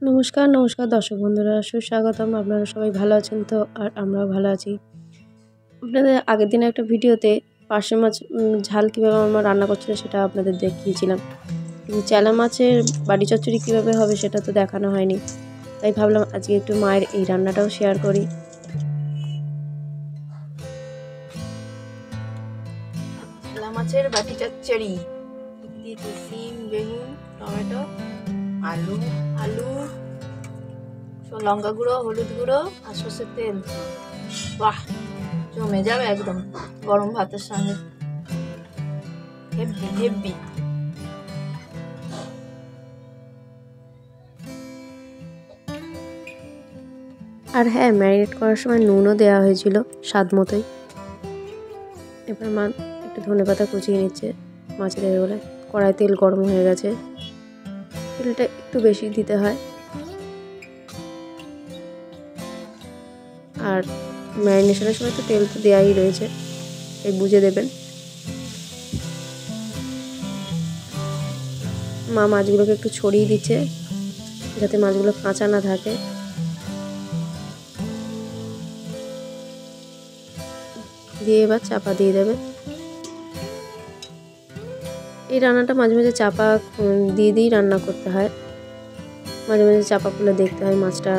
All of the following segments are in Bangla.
নমস্কার, নমস্কার দর্শক বন্ধুরা, সুস্বাগতম। আপনারা সবাই ভালো আছেন তো? আর আমরাও ভালো আছি। আপনাদের আগের দিনে একটা ভিডিওতে পার্শে মাছ ঝাল কীভাবে আমার মা রান্না করছিল সেটা আপনাদের দেখিয়েছিলাম। কিন্তু চেলা মাছের বাটি চচ্চড়ি কীভাবে হবে সেটা তো দেখানো হয়নি। তাই ভাবলাম আজকে একটু মায়ের এই রান্নাটাও শেয়ার করি। চেলা মাছের বাটি চচ্চড়ি দিয়েছি সিম, বেগুন, টমেটো, আলু, লঙ্কা গুঁড়ো, হলুদ গুঁড়ো আর সর্ষের তেল। বাহ, জমে যাবে একদম গরম ভাতের সঙ্গে। হেব্বি হেব্বি। আর হ্যাঁ, ম্যারিনেট করার সময় নুনও দেওয়া হয়েছিল স্বাদ মতোই। এবার মা একটু ধনেপাতা কুচিয়ে নিচ্ছে মাছে দেবে বলে। কড়াই তেল গরম হয়ে গেছে, তেলটা একটু বেশি দিতে হয়। আর ম্যারিনেশনের সময় তো তেল তো দেওয়াই রয়েছে, এই বুঝে দেবেন। মা মাছগুলোকে একটু ছড়িয়ে দিচ্ছে যাতে মাছগুলো কাঁচা না থাকে। দিয়ে এবার চাপা দিয়ে দেবে। এই রান্নাটা মাঝে মাঝে চাপা দিয়ে দিয়েই রান্না করতে হয়। মাঝে মাঝে চাপা খুলে দেখতে হয় মাছটা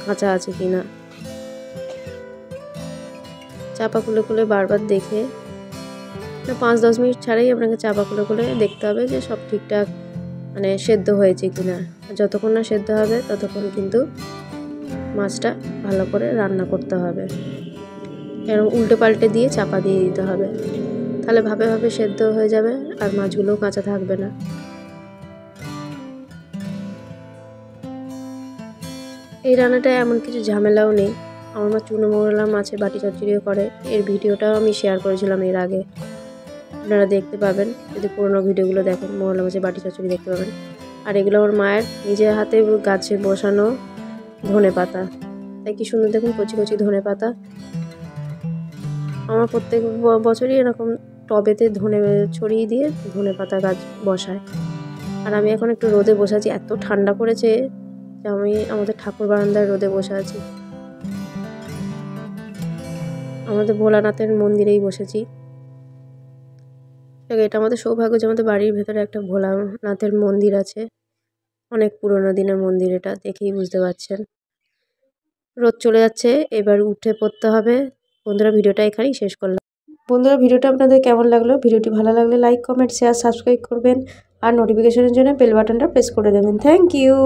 কাঁচা আছে কি না। চাপা খুলে খুলে বারবার দেখে 5-10 মিনিট ছাড়াই আপনাকে চাপা খুলে খুলে দেখতে হবে যে সব ঠিকঠাক মানে সেদ্ধ হয়েছে কি না। যতক্ষণ না সেদ্ধ হবে ততক্ষণ কিন্তু মাছটা ভালো করে রান্না করতে হবে। এরকম উল্টে পাল্টে দিয়ে চাপা দিয়ে দিতে হবে, তাহলে ভাবে ভাবে সেদ্ধ হয়ে যাবে আর মাছগুলোও কাঁচা থাকবে না। এই রান্নাটায় এমন কিছু ঝামেলাও নেই। আমার মা চুনো মোগলা মাছের বাটি চচ্চড়িও করে, এর ভিডিওটাও আমি শেয়ার করেছিলাম এর আগে, আপনারা দেখতে পাবেন। যদি পুরোনো ভিডিওগুলো দেখেন মোগলা মাছের বাটি চচ্চড়ি দেখতে পাবেন। আর এগুলো আমার মায়ের নিজের হাতে গাছে বসানো ধনে পাতা, তাই কি সুন্দর দেখুন কচি কচি ধনে পাতা। আমার প্রত্যেক বছরই এরকম টবেতে ধনে ছড়িয়ে দিয়ে ধনে পাতা গাছ বসায়। আর আমি এখন একটু রোদে বসে আছি, এত ঠান্ডা পড়েছে যে আমি আমাদের ঠাকুর বারান্দায় রোদে বসে আছি। আমাদের ভোলানাথের মন্দিরেই বসেছি। এটা আমাদের সৌভাগ্য যে আমাদের বাড়ির ভেতরে একটা ভোলানাথের মন্দির আছে। অনেক পুরোনো দিনের মন্দির, এটা দেখেই বুঝতে পারছেন। রোদ চলে যাচ্ছে, এবার উঠে পড়তে হবে। বন্ধুরা, ভিডিওটা এখানেই শেষ করলাম। বন্ধুরা, ভিডিওটা আপনাদের কেমন লাগলো? ভিডিওটি ভালো লাগলে লাইক, কমেন্ট, শেয়ার, সাবস্ক্রাইব করবেন আর নোটিফিকেশনের জন্য বেল বাটনটা প্রেস করে দেবেন। Thank you.